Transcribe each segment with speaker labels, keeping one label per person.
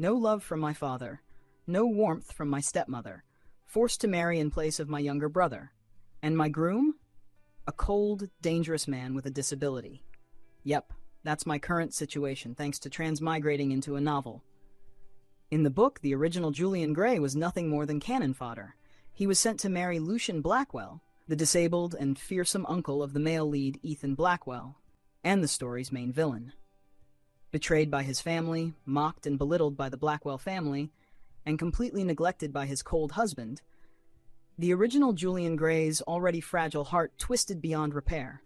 Speaker 1: No love from my father. No warmth from my stepmother. Forced to marry in place of my younger brother. And my groom? A cold, dangerous man with a disability. Yep, that's my current situation thanks to transmigrating into a novel. In the book, the original Julian Gray was nothing more than cannon fodder. He was sent to marry Lucian Blackwell, the disabled and fearsome uncle of the male lead Ethan Blackwell, and the story's main villain. Betrayed by his family, mocked and belittled by the Blackwell family, and completely neglected by his cold husband, the original Julian Gray's already fragile heart twisted beyond repair.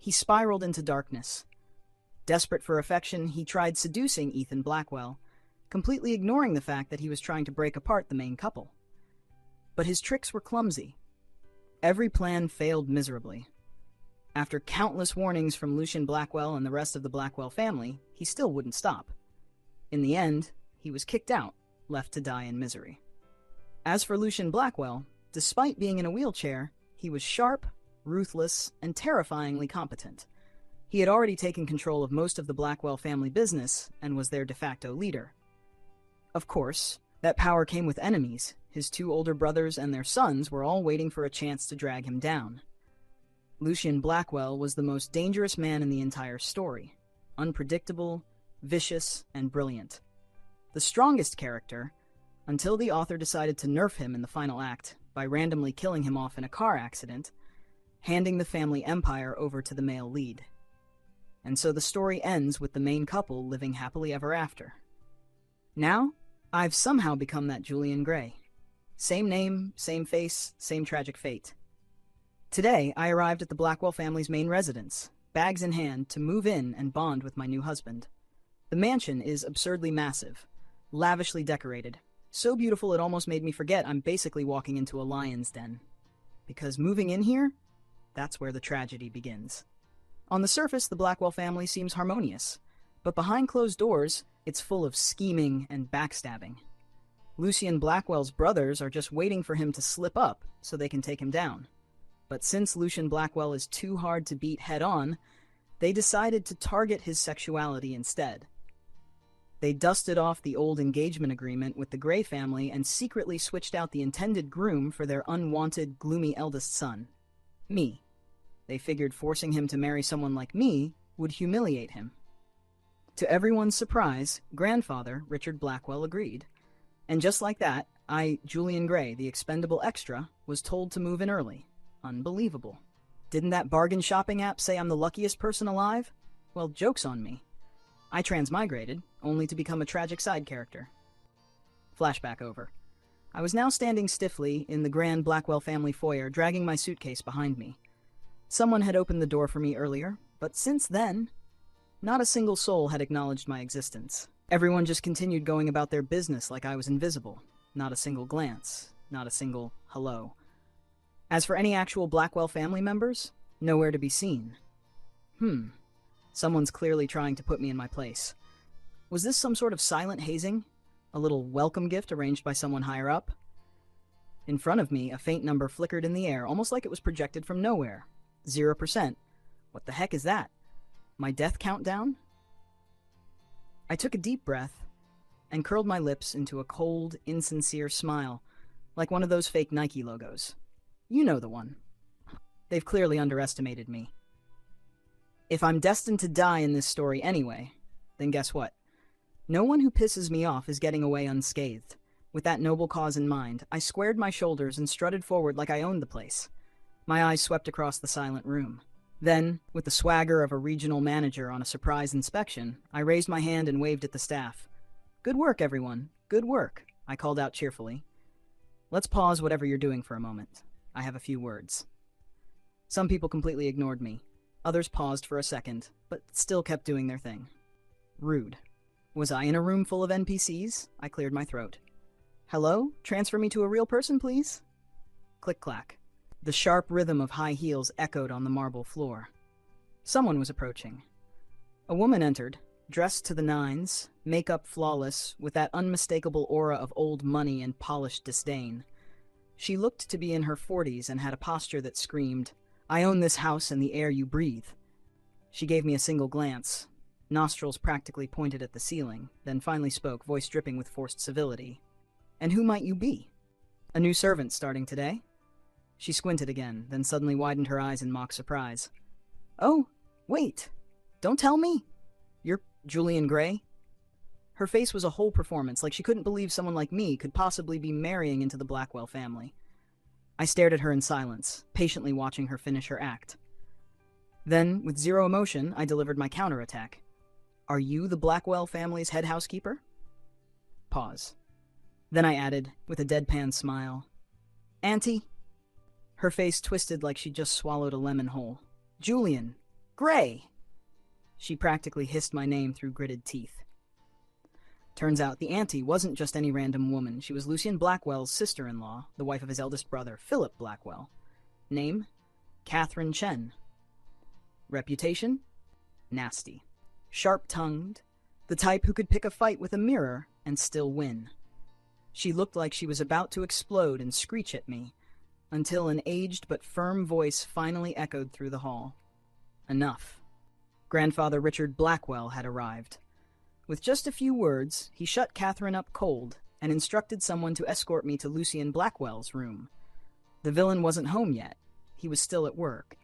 Speaker 1: He spiraled into darkness. Desperate for affection, he tried seducing Ethan Blackwell, completely ignoring the fact that he was trying to break apart the main couple. But his tricks were clumsy. Every plan failed miserably. After countless warnings from Lucian Blackwell and the rest of the Blackwell family, he still wouldn't stop. In the end, he was kicked out, left to die in misery. As for Lucian Blackwell, despite being in a wheelchair, he was sharp, ruthless, and terrifyingly competent. He had already taken control of most of the Blackwell family business and was their de facto leader. Of course, that power came with enemies. His two older brothers and their sons were all waiting for a chance to drag him down. Lucian Blackwell was the most dangerous man in the entire story. Unpredictable, vicious, and brilliant. The strongest character, until the author decided to nerf him in the final act by randomly killing him off in a car accident, handing the family empire over to the male lead. And so the story ends with the main couple living happily ever after. Now, I've somehow become that Julian Gray. Same name, same face, same tragic fate. Today, I arrived at the Blackwell family's main residence, bags in hand, to move in and bond with my new husband. The mansion is absurdly massive, lavishly decorated, so beautiful it almost made me forget I'm basically walking into a lion's den. Because moving in here, that's where the tragedy begins. On the surface, the Blackwell family seems harmonious, but behind closed doors, it's full of scheming and backstabbing. Lucian Blackwell's brothers are just waiting for him to slip up so they can take him down. But since Lucian Blackwell is too hard to beat head-on, they decided to target his sexuality instead. They dusted off the old engagement agreement with the Gray family and secretly switched out the intended groom for their unwanted, gloomy eldest son, me. They figured forcing him to marry someone like me would humiliate him. To everyone's surprise, grandfather, Richard Blackwell, agreed. And just like that, I, Julian Gray, the expendable extra, was told to move in early. Unbelievable. Didn't that bargain shopping app say I'm the luckiest person alive? Well, joke's on me. I transmigrated, only to become a tragic side character. Flashback over. I was now standing stiffly in the grand Blackwell family foyer, dragging my suitcase behind me. Someone had opened the door for me earlier, but since then, not a single soul had acknowledged my existence. Everyone just continued going about their business like I was invisible. Not a single glance, not a single hello. As for any actual Blackwell family members, nowhere to be seen. Someone's clearly trying to put me in my place. Was this some sort of silent hazing? A little welcome gift arranged by someone higher up? In front of me, a faint number flickered in the air, almost like it was projected from nowhere. 0%. What the heck is that? My death countdown? I took a deep breath and curled my lips into a cold, insincere smile, like one of those fake Nike logos. You know the one. They've clearly underestimated me. If I'm destined to die in this story anyway, then guess what? No one who pisses me off is getting away unscathed. With that noble cause in mind, I squared my shoulders and strutted forward like I owned the place. My eyes swept across the silent room. Then, with the swagger of a regional manager on a surprise inspection, I raised my hand and waved at the staff. "Good work, everyone. Good work," I called out cheerfully. "Let's pause whatever you're doing for a moment. I have a few words." Some people completely ignored me. Others paused for a second, but still kept doing their thing. Rude. Was I in a room full of NPCs? I cleared my throat. "Hello? Transfer me to a real person, please?" Click-clack. The sharp rhythm of high heels echoed on the marble floor. Someone was approaching. A woman entered, dressed to the nines, makeup flawless, with that unmistakable aura of old money and polished disdain. She looked to be in her 40s and had a posture that screamed, "I own this house and the air you breathe." She gave me a single glance. nostrils practically pointed at the ceiling, then finally spoke, voice dripping with forced civility. "And who might you be? A new servant starting today?" She squinted again, then suddenly widened her eyes in mock surprise. "Oh, wait. Don't tell me. You're Julian Gray?" Her face was a whole performance, like she couldn't believe someone like me could possibly be marrying into the Blackwell family. I stared at her in silence, patiently watching her finish her act. Then, with zero emotion, I delivered my counterattack. "Are you the Blackwell family's head housekeeper?" Pause. Then I added, with a deadpan smile, "Auntie?" Her face twisted like she'd just swallowed a lemon whole. "Julian Gray!" She practically hissed my name through gritted teeth. Turns out the auntie wasn't just any random woman. She was Lucian Blackwell's sister-in-law, the wife of his eldest brother, Philip Blackwell. Name? Catherine Chen. Reputation? Nasty. Sharp-tongued. The type who could pick a fight with a mirror and still win. She looked like she was about to explode and screech at me, until an aged but firm voice finally echoed through the hall. Enough. Grandfather Richard Blackwell had arrived. With just a few words, he shut Catherine up cold and instructed someone to escort me to Lucian Blackwell's room. The villain wasn't home yet. He was still at work.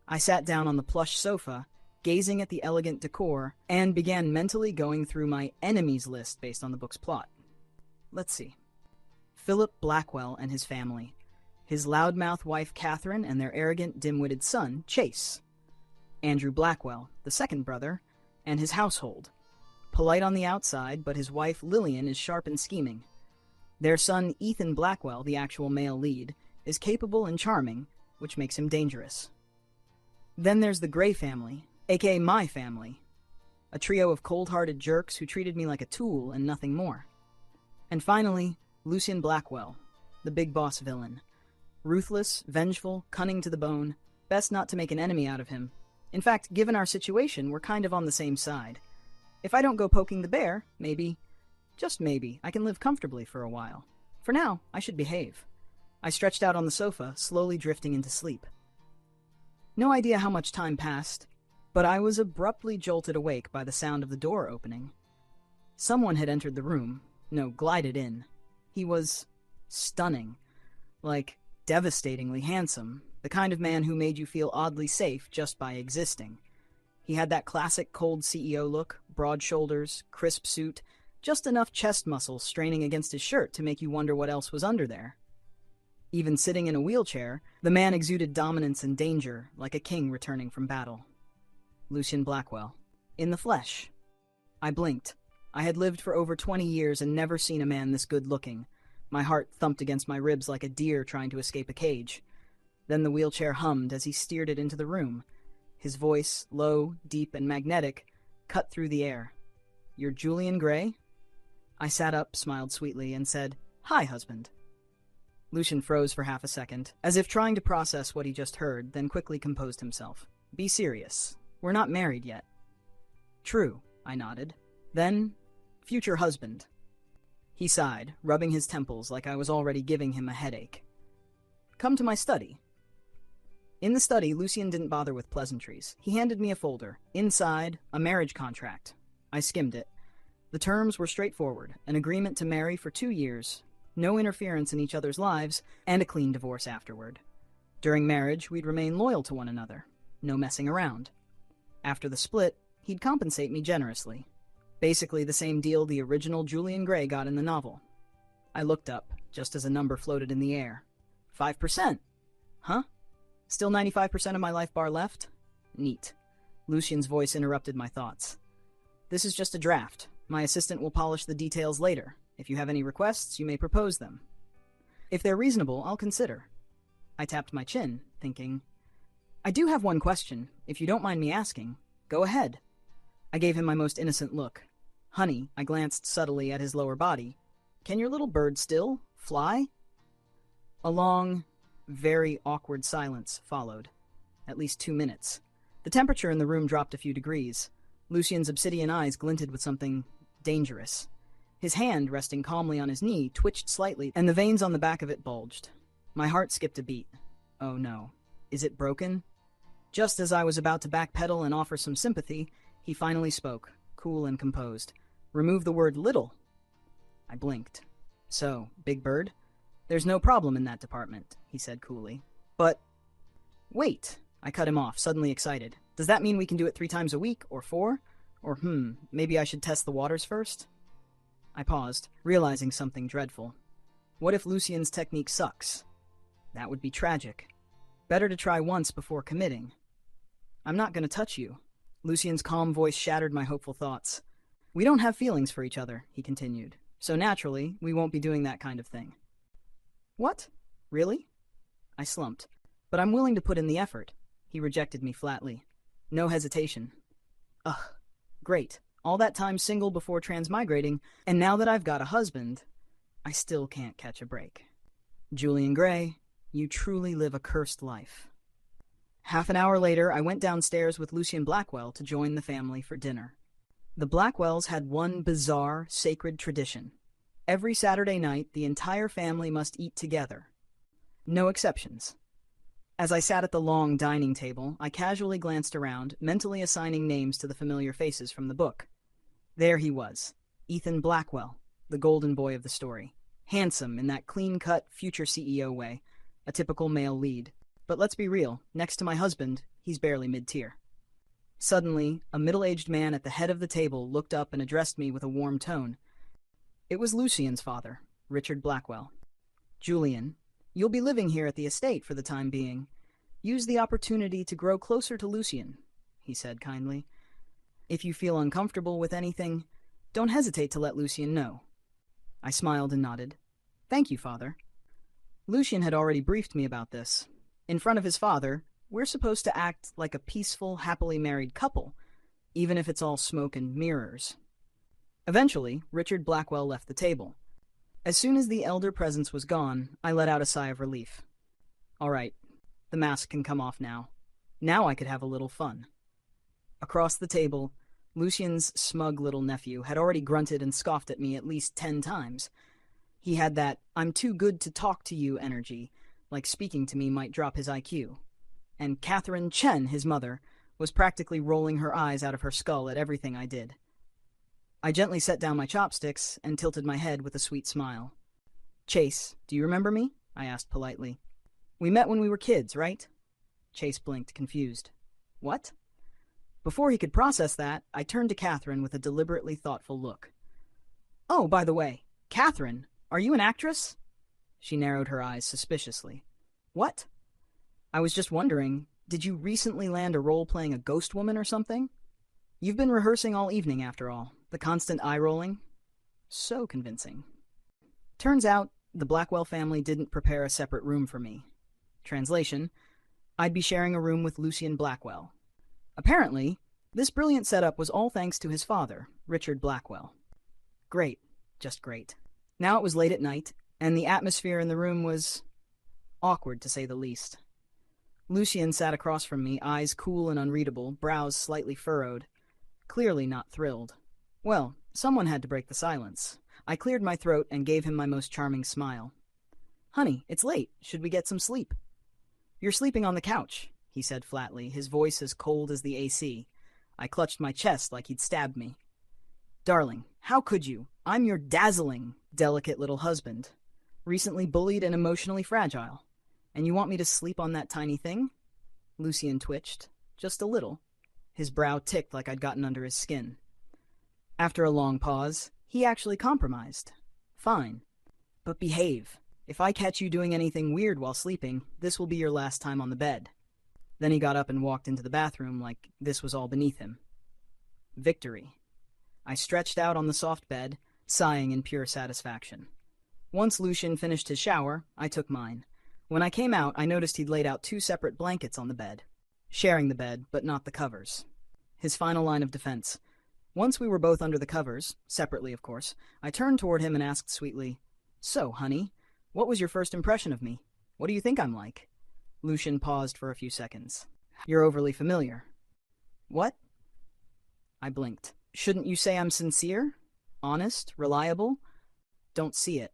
Speaker 1: I sat down on the plush sofa, gazing at the elegant decor, and began mentally going through my enemies list based on the book's plot. Let's see. Philip Blackwell and his family. His loudmouth wife Catherine and their arrogant, dim-witted son, Chase. Andrew Blackwell, the second brother, and his household. Polite on the outside, but his wife Lillian is sharp and scheming. Their son Ethan Blackwell, the actual male lead, is capable and charming, which makes him dangerous. Then there's the Gray family, aka my family. A trio of cold-hearted jerks who treated me like a tool and nothing more. And finally, Lucian Blackwell, the big boss villain. Ruthless, vengeful, cunning to the bone. Best not to make an enemy out of him. In fact, given our situation, we're kind of on the same side. If I don't go poking the bear, maybe, just maybe, I can live comfortably for a while. For now, I should behave. I stretched out on the sofa, slowly drifting into sleep. No idea how much time passed, but I was abruptly jolted awake by the sound of the door opening. Someone had entered the room, glided in. He was stunning, like devastatingly handsome, the kind of man who made you feel oddly safe just by existing. He had that classic cold CEO look, broad shoulders, crisp suit, just enough chest muscle straining against his shirt to make you wonder what else was under there. Even sitting in a wheelchair, the man exuded dominance and danger, like a king returning from battle. Lucian Blackwell. In the flesh. I blinked. I had lived for over 20 years and never seen a man this good-looking. My heart thumped against my ribs like a deer trying to escape a cage. Then the wheelchair hummed as he steered it into the room. His voice, low, deep, and magnetic, cut through the air. "You're Julian Gray?" I sat up, smiled sweetly, and said, "Hi, husband." Lucian froze for half a second, as if trying to process what he just heard, then quickly composed himself. "Be serious. We're not married yet." "True," I nodded. "Then, future husband." He sighed, rubbing his temples like I was already giving him a headache. "Come to my study." In the study, Lucian didn't bother with pleasantries. He handed me a folder. Inside, a marriage contract. I skimmed it. The terms were straightforward. An agreement to marry for 2 years, no interference in each other's lives, and a clean divorce afterward. During marriage, we'd remain loyal to one another. No messing around. After the split, he'd compensate me generously. Basically the same deal the original Julian Gray got in the novel. I looked up, just as a number floated in the air. 5%. Huh? Still 95% of my life bar left? Neat. Lucian's voice interrupted my thoughts. "This is just a draft. My assistant will polish the details later. If you have any requests, you may propose them. If they're reasonable, I'll consider." I tapped my chin, thinking, "I do have one question, if you don't mind me asking. Go ahead." I gave him my most innocent look. "Honey," I glanced subtly at his lower body. "Can your little bird still fly?" A long, very awkward silence followed. At least 2 minutes. The temperature in the room dropped a few degrees. Lucian's obsidian eyes glinted with something dangerous. His hand, resting calmly on his knee, twitched slightly, and the veins on the back of it bulged. My heart skipped a beat. Oh no. Is it broken? Just as I was about to backpedal and offer some sympathy, He finally spoke, cool and composed. Remove the word little. I blinked. So, Big Bird? There's no problem in that department, he said coolly. But, wait, I cut him off, suddenly excited. Does that mean we can do it 3 times a week, or 4? Or, maybe I should test the waters first? I paused, realizing something dreadful. What if Lucien's technique sucks? That would be tragic. Better to try once before committing. I'm not going to touch you. Lucien's calm voice shattered my hopeful thoughts. We don't have feelings for each other, he continued. So naturally, we won't be doing that kind of thing. What? Really? I slumped. But I'm willing to put in the effort. He rejected me flatly. No hesitation. Ugh. Great. All that time single before transmigrating, and now that I've got a husband, I still can't catch a break. Julian Gray, you truly live a cursed life. Half an hour later, I went downstairs with Lucien Blackwell to join the family for dinner. The Blackwells had one bizarre, sacred tradition. Every Saturday night, the entire family must eat together. No exceptions. As I sat at the long dining table, I casually glanced around, mentally assigning names to the familiar faces from the book. There he was, Ethan Blackwell, the golden boy of the story. Handsome in that clean-cut, future CEO way, a typical male lead. But let's be real, next to my husband, he's barely mid-tier. Suddenly, a middle-aged man at the head of the table looked up and addressed me with a warm tone. It was Lucien's father, Richard Blackwell. Julian, you'll be living here at the estate for the time being. Use the opportunity to grow closer to Lucien, he said kindly. If you feel uncomfortable with anything, don't hesitate to let Lucien know. I smiled and nodded. Thank you, Father. Lucien had already briefed me about this. In front of his father, we're supposed to act like a peaceful, happily married couple, even if it's all smoke and mirrors. Eventually, Richard Blackwell left the table. As soon as the elder presence was gone, I let out a sigh of relief. All right, the mask can come off now. Now I could have a little fun. Across the table, Lucien's smug little nephew had already grunted and scoffed at me at least 10 times. He had that "I'm too good to talk to you" energy, like speaking to me might drop his IQ. And Catherine Chen, his mother, was practically rolling her eyes out of her skull at everything I did. I gently set down my chopsticks and tilted my head with a sweet smile. Chase, do you remember me? I asked politely. We met when we were kids, right? Chase blinked, confused. What? Before he could process that, I turned to Catherine with a deliberately thoughtful look. Oh, by the way, Catherine, are you an actress? She narrowed her eyes suspiciously. What? I was just wondering, did you recently land a role playing a ghost woman or something? You've been rehearsing all evening, after all. The constant eye-rolling. So convincing. Turns out, the Blackwell family didn't prepare a separate room for me. Translation, I'd be sharing a room with Lucien Blackwell. Apparently, this brilliant setup was all thanks to his father, Richard Blackwell. Great. Just great. Now it was late at night, and the atmosphere in the room was awkward, to say the least. Lucien sat across from me, eyes cool and unreadable, brows slightly furrowed. Clearly not thrilled. Well, someone had to break the silence. I cleared my throat and gave him my most charming smile. Honey, it's late. Should we get some sleep? You're sleeping on the couch, he said flatly, his voice as cold as the AC. I clutched my chest like he'd stabbed me. Darling, how could you? I'm your dazzling, delicate little husband. Recently bullied and emotionally fragile. And you want me to sleep on that tiny thing? Lucien twitched. Just a little. His brow ticked like I'd gotten under his skin. After a long pause, he actually compromised. Fine. But behave. If I catch you doing anything weird while sleeping, this will be your last time on the bed. Then he got up and walked into the bathroom like this was all beneath him. Victory. I stretched out on the soft bed, sighing in pure satisfaction. Once Lucien finished his shower, I took mine. When I came out, I noticed he'd laid out 2 separate blankets on the bed. Sharing the bed, but not the covers. His final line of defense. Once we were both under the covers, separately of course, I turned toward him and asked sweetly, So, honey, what was your first impression of me? What do you think I'm like? Lucien paused for a few seconds. You're overly familiar. What? I blinked. Shouldn't you say I'm sincere? Honest? Reliable? Don't see it.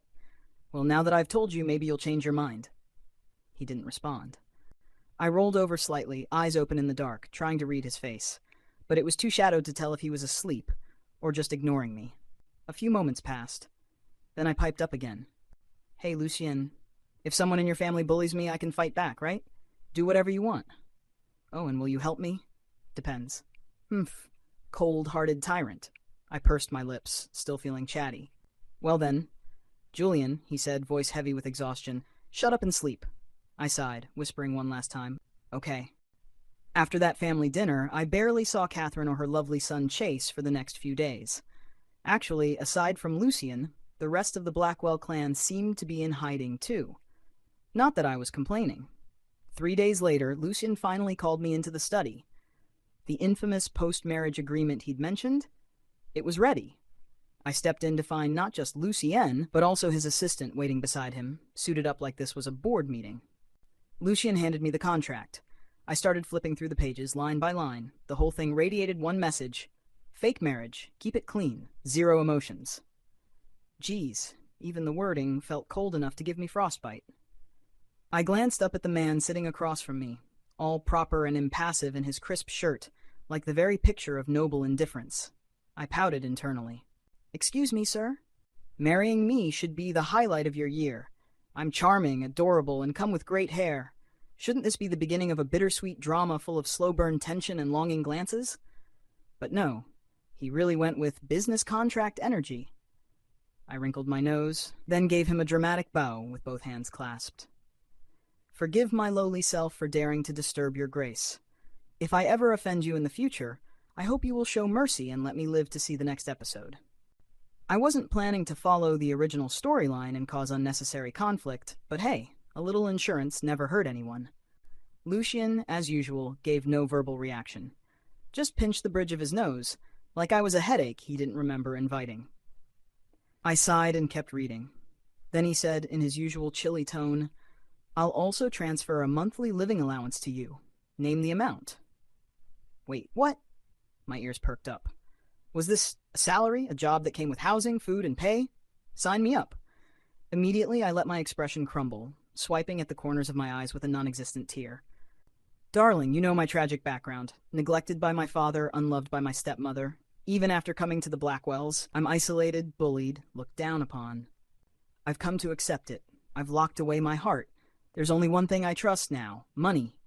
Speaker 1: Well, now that I've told you, maybe you'll change your mind. He didn't respond. I rolled over slightly, eyes open in the dark, trying to read his face. but it was too shadowed to tell if he was asleep or just ignoring me. A few moments passed. Then I piped up again. Hey, Lucien, if someone in your family bullies me, I can fight back, right? Do whatever you want. Oh, and will you help me? Depends. Humph. Cold-hearted tyrant. I pursed my lips, still feeling chatty. Well then, Julian, he said, voice heavy with exhaustion, shut up and sleep. I sighed, whispering one last time, okay. After that family dinner, I barely saw Catherine or her lovely son Chase for the next few days. Actually, aside from Lucien, the rest of the Blackwell clan seemed to be in hiding too. Not that I was complaining. 3 days later, Lucien finally called me into the study. The infamous post-marriage agreement he'd mentioned? It was ready. I stepped in to find not just Lucien, but also his assistant waiting beside him, suited up like this was a board meeting. Lucien handed me the contract. I started flipping through the pages, line by line. The whole thing radiated one message. Fake marriage. Keep it clean. Zero emotions. Geez, even the wording felt cold enough to give me frostbite. I glanced up at the man sitting across from me, all proper and impassive in his crisp shirt, like the very picture of noble indifference. I pouted internally. Excuse me, sir? Marrying me should be the highlight of your year. I'm charming, adorable, and come with great hair. Shouldn't this be the beginning of a bittersweet drama full of slow-burn tension and longing glances? But no, he really went with business contract energy. I wrinkled my nose, then gave him a dramatic bow with both hands clasped. Forgive my lowly self for daring to disturb your grace. If I ever offend you in the future, I hope you will show mercy and let me live to see the next episode. I wasn't planning to follow the original storyline and cause unnecessary conflict, but hey, a little insurance never hurt anyone. Lucien, as usual, gave no verbal reaction. Just pinched the bridge of his nose, like I was a headache he didn't remember inviting. I sighed and kept reading. Then he said, in his usual chilly tone, I'll also transfer a monthly living allowance to you. Name the amount. Wait, what? My ears perked up. Was this a salary, a job that came with housing, food, and pay? Sign me up. Immediately, I let my expression crumble, swiping at the corners of my eyes with a non-existent tear. Darling, you know my tragic background. Neglected by my father, unloved by my stepmother. Even after coming to the Blackwells, I'm isolated, bullied, looked down upon. I've come to accept it. I've locked away my heart. There's only one thing I trust now. Money.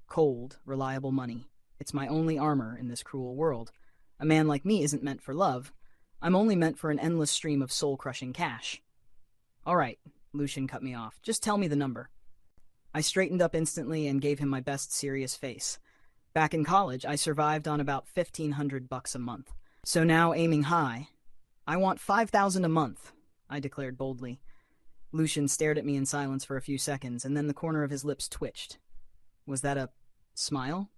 Speaker 1: Cold, reliable money. It's my only armor in this cruel world. A man like me isn't meant for love. I'm only meant for an endless stream of soul-crushing cash. All right, Lucien cut me off. Just tell me the number. I straightened up instantly and gave him my best serious face. Back in college, I survived on about $1,500 a month. So now, aiming high, I want $5,000 a month, I declared boldly. Lucien stared at me in silence for a few seconds, and then the corner of his lips twitched. Was that a smile?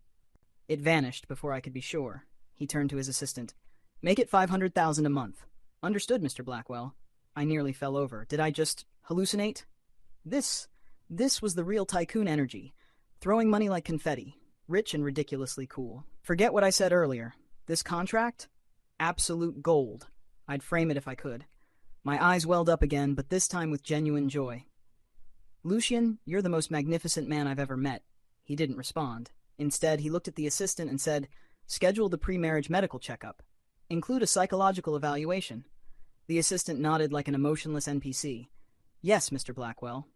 Speaker 1: It vanished before I could be sure. He turned to his assistant. Make it $500,000 a month. Understood, Mr. Blackwell. I nearly fell over. Did I just hallucinate? This was the real tycoon energy. Throwing money like confetti. Rich and ridiculously cool. Forget what I said earlier. This contract? Absolute gold. I'd frame it if I could. My eyes welled up again, but this time with genuine joy. Lucien, you're the most magnificent man I've ever met. He didn't respond. Instead, he looked at the assistant and said, Schedule the pre-marriage medical checkup. Include a psychological evaluation. The assistant nodded like an emotionless NPC. Yes, Mr. Blackwell.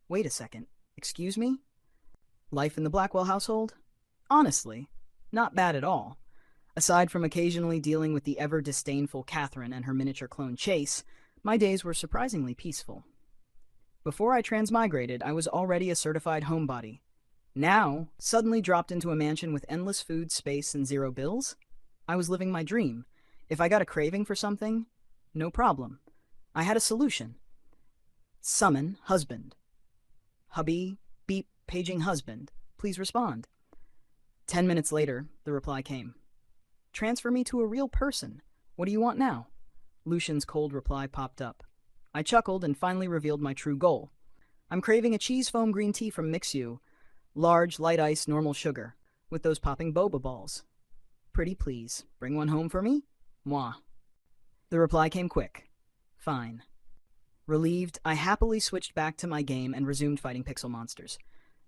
Speaker 1: Wait a second. Excuse me? Life in the Blackwell household? Honestly, not bad at all. Aside from occasionally dealing with the ever-disdainful Catherine and her miniature clone Chase, my days were surprisingly peaceful. Before I transmigrated, I was already a certified homebody. Now, suddenly dropped into a mansion with endless food, space, and zero bills? I was living my dream. If I got a craving for something, no problem. I had a solution. Summon husband. Hubby, beep, paging husband. Please respond. 10 minutes later, the reply came. Transfer me to a real person. What do you want now? Lucien's cold reply popped up. I chuckled and finally revealed my true goal. I'm craving a cheese foam green tea from Mixu. Large, light ice, normal sugar, with those popping boba balls. Pretty please, bring one home for me? Moi. The reply came quick. Fine. Relieved, I happily switched back to my game and resumed fighting pixel monsters.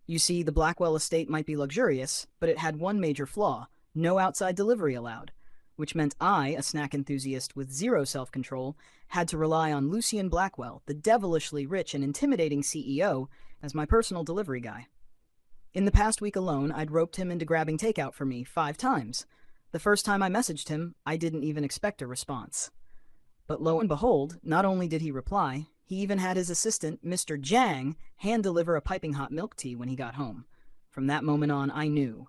Speaker 1: You see, the Blackwell estate might be luxurious, but it had one major flaw, No outside delivery allowed, which meant I, a snack enthusiast with zero self-control, had to rely on Lucien Blackwell, the devilishly rich and intimidating CEO, as my personal delivery guy. In the past week alone, I'd roped him into grabbing takeout for me 5 times. The first time I messaged him, I didn't even expect a response. But lo and behold, not only did he reply, he even had his assistant, Mr. Jang, hand-deliver a piping hot milk tea when he got home. From that moment on, I knew.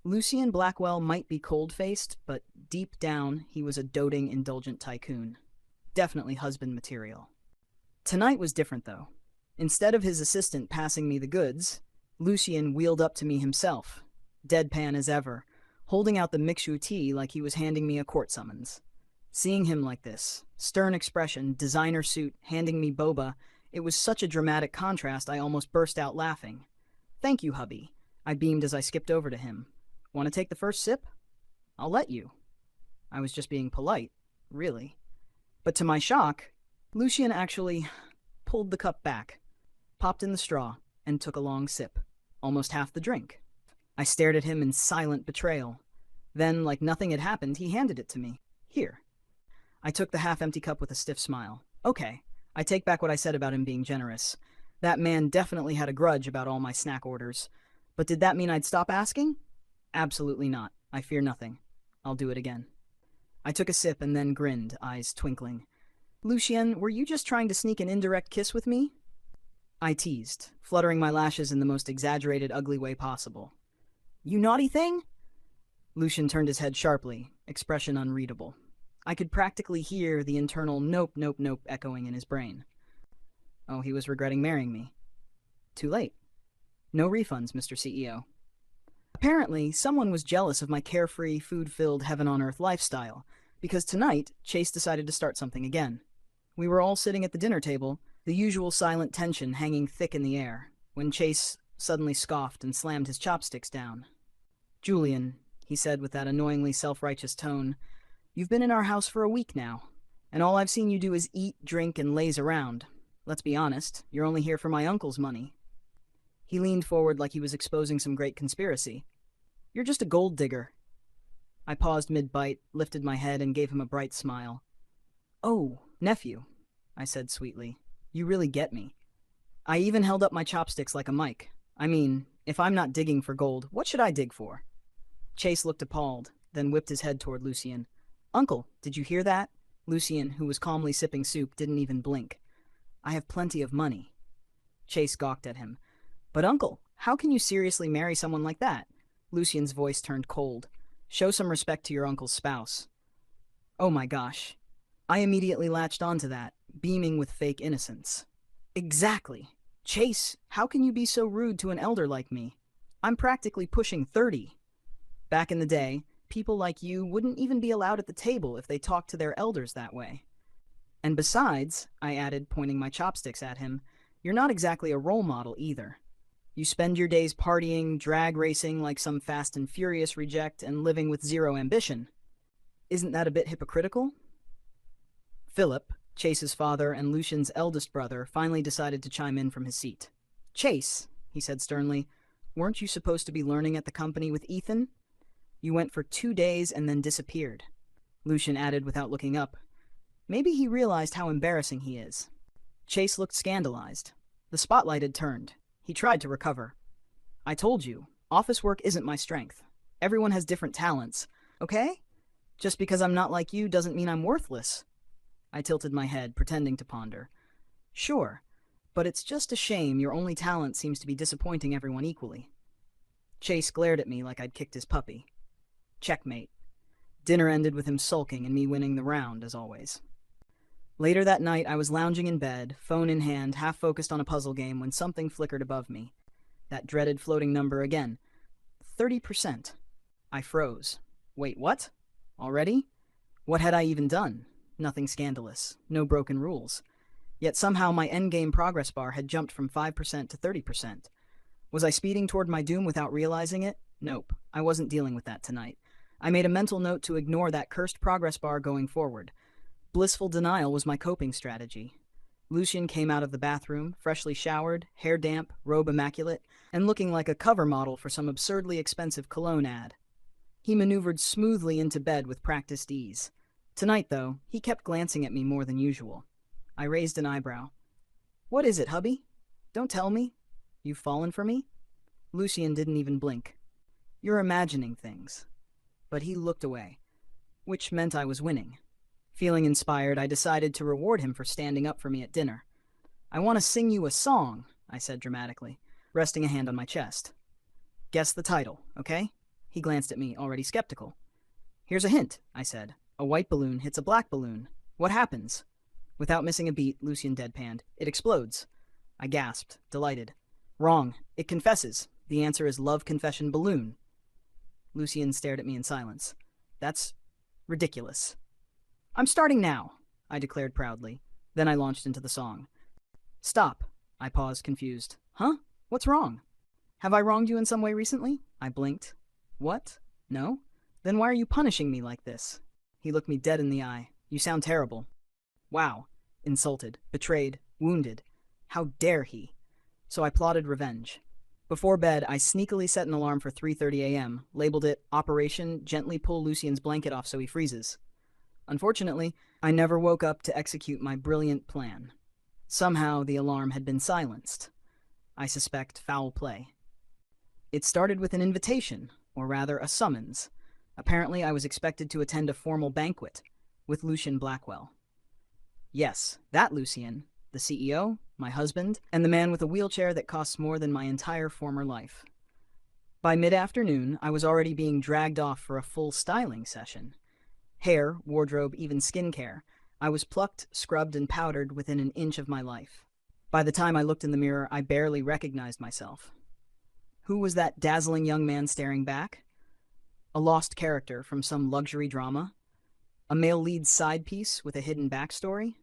Speaker 1: Lucien Blackwell might be cold-faced, but deep down, he was a doting, indulgent tycoon. Definitely husband material. Tonight was different, though. Instead of his assistant passing me the goods, Lucien wheeled up to me himself, deadpan as ever, holding out the mixu tea like he was handing me a court summons. Seeing him like this, stern expression, designer suit, handing me boba, it was such a dramatic contrast I almost burst out laughing. "Thank you, hubby," I beamed as I skipped over to him. "Want to take the first sip? I'll let you." I was just being polite, really. But to my shock, Lucien actually pulled the cup back, popped in the straw, and took a long sip, almost half the drink. I stared at him in silent betrayal. Then, like nothing had happened, he handed it to me. "Here." I took the half-empty cup with a stiff smile. Okay, I take back what I said about him being generous. That man definitely had a grudge about all my snack orders. But did that mean I'd stop asking? Absolutely not. I fear nothing. I'll do it again. I took a sip and then grinned, eyes twinkling. "Lucien, were you just trying to sneak an indirect kiss with me?" I teased, fluttering my lashes in the most exaggerated, ugly way possible. "You naughty thing?" Lucien turned his head sharply, expression unreadable. I could practically hear the internal nope, nope, nope echoing in his brain. Oh, he was regretting marrying me. Too late. No refunds, Mr. CEO. Apparently, someone was jealous of my carefree, food-filled, heaven-on-earth lifestyle, because tonight, Chase decided to start something again. We were all sitting at the dinner table, the usual silent tension hanging thick in the air, when Chase suddenly scoffed and slammed his chopsticks down. "Julian," he said with that annoyingly self-righteous tone, "you've been in our house for a week now, and all I've seen you do is eat, drink, and laze around. Let's be honest, you're only here for my uncle's money." He leaned forward like he was exposing some great conspiracy. "You're just a gold digger." I paused mid-bite, lifted my head, and gave him a bright smile. "Oh, nephew," I said sweetly, "you really get me." I even held up my chopsticks like a mic. I mean, if I'm not digging for gold, what should I dig for? Chase looked appalled, then whipped his head toward Lucien. "Uncle, did you hear that?" Lucien, who was calmly sipping soup, didn't even blink. "I have plenty of money." Chase gawked at him. "But uncle, how can you seriously marry someone like that?" Lucien's voice turned cold. "Show some respect to your uncle's spouse." Oh my gosh. I immediately latched onto that, beaming with fake innocence. "Exactly. Chase, how can you be so rude to an elder like me? I'm practically pushing 30. Back in the day, people like you wouldn't even be allowed at the table if they talked to their elders that way. And besides," I added, pointing my chopsticks at him, "you're not exactly a role model either. You spend your days partying, drag racing like some Fast and Furious reject, and living with zero ambition. Isn't that a bit hypocritical?" Philip, Chase's father and Lucien's eldest brother, finally decided to chime in from his seat. "Chase," he said sternly, "weren't you supposed to be learning at the company with Ethan? You went for 2 days and then disappeared." Lucien added without looking up, "Maybe he realized how embarrassing he is." Chase looked scandalized. The spotlight had turned. He tried to recover. "I told you, office work isn't my strength. Everyone has different talents, okay? Just because I'm not like you doesn't mean I'm worthless." I tilted my head, pretending to ponder. "Sure, but it's just a shame your only talent seems to be disappointing everyone equally." Chase glared at me like I'd kicked his puppy. Checkmate. Dinner ended with him sulking and me winning the round, as always. Later that night, I was lounging in bed, phone in hand, half focused on a puzzle game, when something flickered above me. That dreaded floating number again. 30%. I froze. Wait, what? Already? What had I even done? Nothing scandalous. No broken rules. Yet somehow my endgame progress bar had jumped from 5% to 30%. Was I speeding toward my doom without realizing it? Nope. I wasn't dealing with that tonight. I made a mental note to ignore that cursed progress bar going forward. Blissful denial was my coping strategy. Lucien came out of the bathroom, freshly showered, hair damp, robe immaculate, and looking like a cover model for some absurdly expensive cologne ad. He maneuvered smoothly into bed with practiced ease. Tonight, though, he kept glancing at me more than usual. I raised an eyebrow. "What is it, hubby? Don't tell me. You've fallen for me?" Lucien didn't even blink. "You're imagining things." But he looked away, which meant I was winning. Feeling inspired, I decided to reward him for standing up for me at dinner. "I want to sing you a song," I said dramatically, resting a hand on my chest. "Guess the title, okay?" He glanced at me, already skeptical. "Here's a hint," I said. "A white balloon hits a black balloon. What happens?" Without missing a beat, Lucien deadpanned. "It explodes." I gasped, delighted. "Wrong. It confesses. The answer is Love Confession Balloon." Lucien stared at me in silence. "That's ridiculous." "I'm starting now," I declared proudly. Then I launched into the song. "Stop." I paused, confused. "Huh? What's wrong?" "Have I wronged you in some way recently?" I blinked. "What? No? Then why are you punishing me like this?" He looked me dead in the eye. "You sound terrible." Wow. Insulted, betrayed, wounded. How dare he? So I plotted revenge. Before bed, I sneakily set an alarm for 3:30 a.m., labeled it Operation Gently Pull Lucien's Blanket Off So He Freezes. Unfortunately, I never woke up to execute my brilliant plan. Somehow, the alarm had been silenced. I suspect foul play. It started with an invitation, or rather a summons. Apparently, I was expected to attend a formal banquet with Lucien Blackwell. Yes, that Lucien, the CEO, my husband, and the man with a wheelchair that costs more than my entire former life. By mid-afternoon, I was already being dragged off for a full styling session. Hair, wardrobe, even skincare. I was plucked, scrubbed, and powdered within an inch of my life. By the time I looked in the mirror, I barely recognized myself. Who was that dazzling young man staring back? A lost character from some luxury drama? A male lead side piece with a hidden backstory?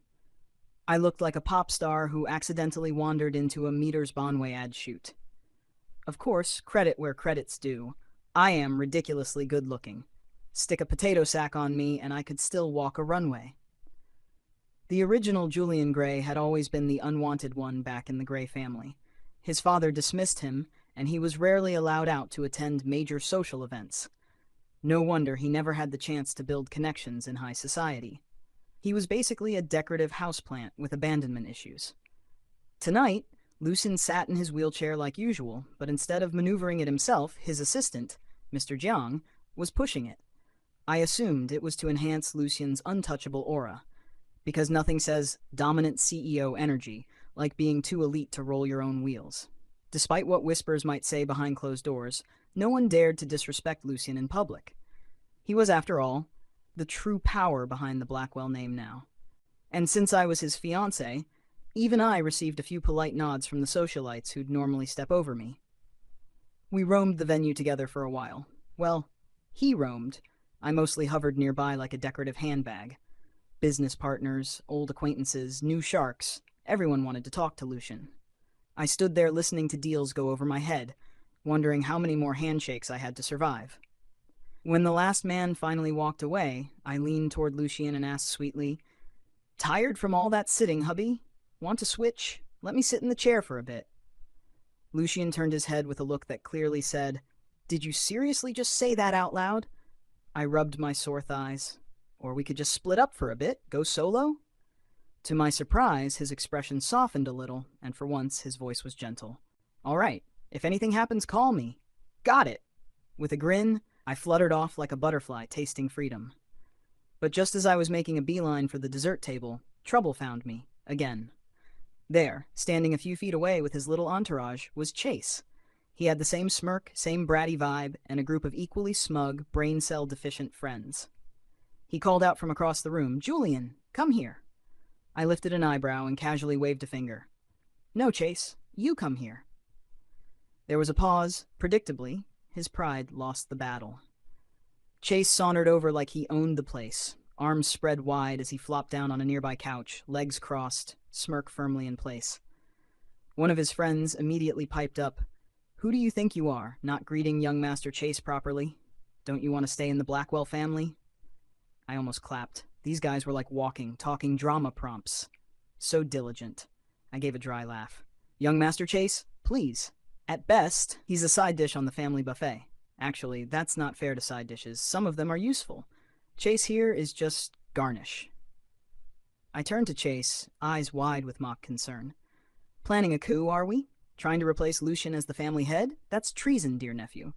Speaker 1: I looked like a pop star who accidentally wandered into a Meters Bonway ad shoot. Of course, credit where credit's due. I am ridiculously good-looking. Stick a potato sack on me and I could still walk a runway. The original Julian Gray had always been the unwanted one back in the Gray family. His father dismissed him, and he was rarely allowed out to attend major social events. No wonder he never had the chance to build connections in high society. He was basically a decorative houseplant with abandonment issues. Tonight, Lucien sat in his wheelchair like usual, but instead of maneuvering it himself, his assistant, Mr. Jiang, was pushing it. I assumed it was to enhance Lucien's untouchable aura, because nothing says dominant CEO energy like being too elite to roll your own wheels. Despite what whispers might say behind closed doors, no one dared to disrespect Lucien in public. He was, after all, the true power behind the Blackwell name now. And since I was his fiancé, even I received a few polite nods from the socialites who'd normally step over me. We roamed the venue together for a while. Well, he roamed. I mostly hovered nearby like a decorative handbag. Business partners, old acquaintances, new sharks, everyone wanted to talk to Lucien. I stood there listening to deals go over my head, wondering how many more handshakes I had to survive. When the last man finally walked away, I leaned toward Lucien and asked sweetly, "Tired from all that sitting, hubby? Want to switch? Let me sit in the chair for a bit." Lucien turned his head with a look that clearly said, "Did you seriously just say that out loud?" I rubbed my sore thighs. "Or we could just split up for a bit, go solo?" To my surprise, his expression softened a little, and for once his voice was gentle. "All right, if anything happens, call me." "Got it." With a grin, I fluttered off like a butterfly tasting freedom. But just as I was making a beeline for the dessert table, trouble found me, again. There, standing a few feet away with his little entourage, was Chase. He had the same smirk, same bratty vibe, and a group of equally smug, brain cell deficient friends. He called out from across the room, "Julian, come here." I lifted an eyebrow and casually waved a finger. "No, Chase, you come here." There was a pause. Predictably, his pride lost the battle. Chase sauntered over like he owned the place, arms spread wide as he flopped down on a nearby couch, legs crossed, smirk firmly in place. One of his friends immediately piped up, "Who do you think you are, not greeting young Master Chase properly? Don't you want to stay in the Blackwell family?" I almost clapped. These guys were like walking, talking drama prompts. So diligent. I gave a dry laugh. "Young Master Chase, please. At best, he's a side dish on the family buffet. Actually, that's not fair to side dishes. Some of them are useful. Chase here is just garnish. I turned to Chase, eyes wide with mock concern. Planning a coup, are we? Trying to replace Lucian as the family head? That's treason, dear nephew.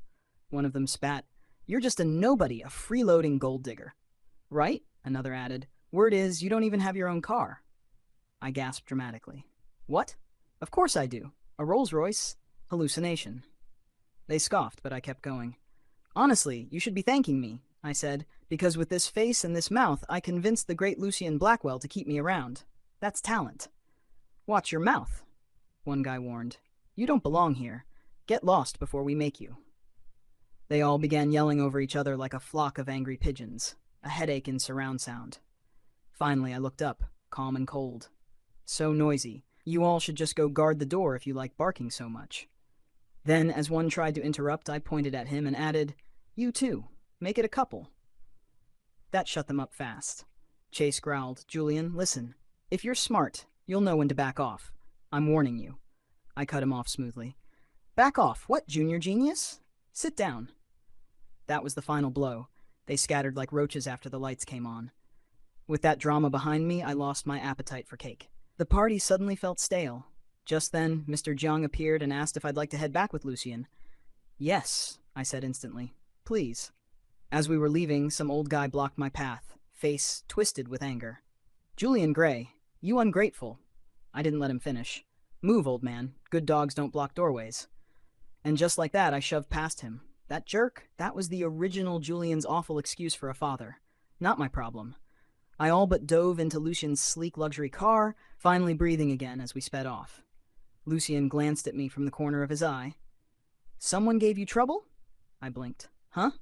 Speaker 1: One of them spat. You're just a nobody, a freeloading gold digger. Right? Another added. Word is, you don't even have your own car. I gasped dramatically. What? Of course I do. A Rolls-Royce. Hallucination. They scoffed, but I kept going. Honestly, you should be thanking me, I said, because with this face and this mouth, I convinced the great Lucian Blackwell to keep me around. That's talent. Watch your mouth, one guy warned. You don't belong here. Get lost before we make you. They all began yelling over each other like a flock of angry pigeons, a headache in surround sound. Finally, I looked up, calm and cold. So noisy. You all should just go guard the door if you like barking so much. Then, as one tried to interrupt, I pointed at him and added, You too. Make it a couple. That shut them up fast. Chase growled, Julian, listen. If you're smart, you'll know when to back off. I'm warning you. I cut him off smoothly. Back off? What, junior genius? Sit down. That was the final blow. They scattered like roaches after the lights came on. With that drama behind me, I lost my appetite for cake. The party suddenly felt stale. Just then, Mr. Jiang appeared and asked if I'd like to head back with Lucian. Yes, I said instantly. Please. As we were leaving, some old guy blocked my path, face twisted with anger. Julian Gray, you ungrateful. I didn't let him finish. Move, old man. Good dogs don't block doorways. And just like that, I shoved past him. That jerk, that was the original Julian's awful excuse for a father. Not my problem. I all but dove into Lucian's sleek luxury car, finally breathing again as we sped off. Lucian glanced at me from the corner of his eye. Someone gave you trouble? I blinked. Huh?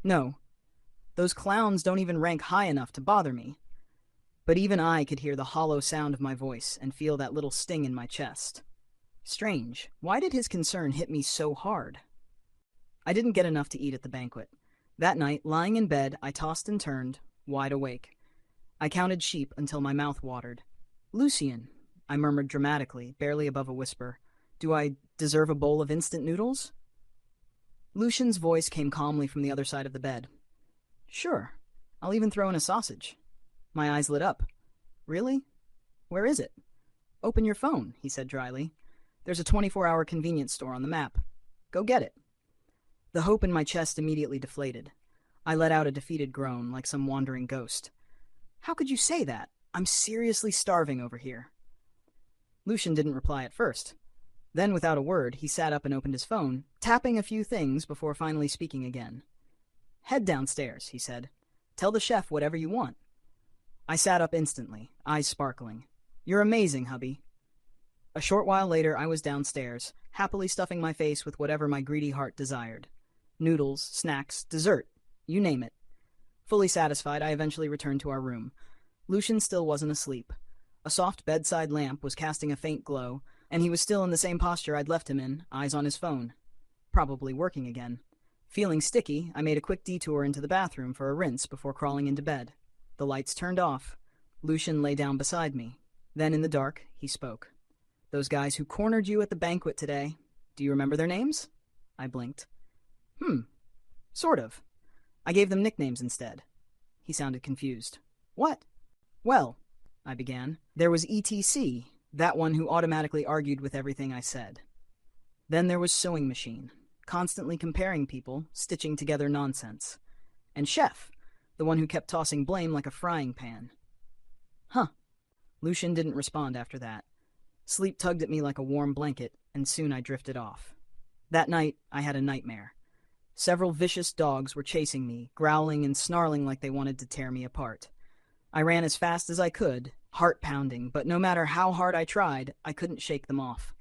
Speaker 1: No. Those clowns don't even rank high enough to bother me. But even I could hear the hollow sound of my voice and feel that little sting in my chest. Strange. Why did his concern hit me so hard? I didn't get enough to eat at the banquet. That night, lying in bed, I tossed and turned, wide awake. I counted sheep until my mouth watered. Lucian, I murmured dramatically, barely above a whisper. Do I deserve a bowl of instant noodles? Lucian's voice came calmly from the other side of the bed. Sure. I'll even throw in a sausage. My eyes lit up. Really? Where is it? Open your phone, he said dryly. There's a 24-hour convenience store on the map. Go get it. The hope in my chest immediately deflated. I let out a defeated groan, like some wandering ghost. How could you say that? I'm seriously starving over here. Lucian didn't reply at first. Then, without a word, he sat up and opened his phone, tapping a few things before finally speaking again. Head downstairs, he said. Tell the chef whatever you want. I sat up instantly, eyes sparkling. You're amazing, hubby. A short while later, I was downstairs, happily stuffing my face with whatever my greedy heart desired. Noodles, snacks, dessert, you name it. Fully satisfied, I eventually returned to our room. Lucian still wasn't asleep. A soft bedside lamp was casting a faint glow, and he was still in the same posture I'd left him in, eyes on his phone. Probably working again. Feeling sticky, I made a quick detour into the bathroom for a rinse before crawling into bed. The lights turned off. Lucian lay down beside me. Then, in the dark, he spoke. Those guys who cornered you at the banquet today, do you remember their names? I blinked. Sort of. I gave them nicknames instead. He sounded confused. What? Well, I began, there was ETC, that one who automatically argued with everything I said. Then there was Sewing Machine, constantly comparing people, stitching together nonsense. And Chef, the one who kept tossing blame like a frying pan. Huh. Lucian didn't respond after that. Sleep tugged at me like a warm blanket, and soon I drifted off. That night, I had a nightmare. Several vicious dogs were chasing me, growling and snarling like they wanted to tear me apart. I ran as fast as I could, heart pounding, but no matter how hard I tried, I couldn't shake them off.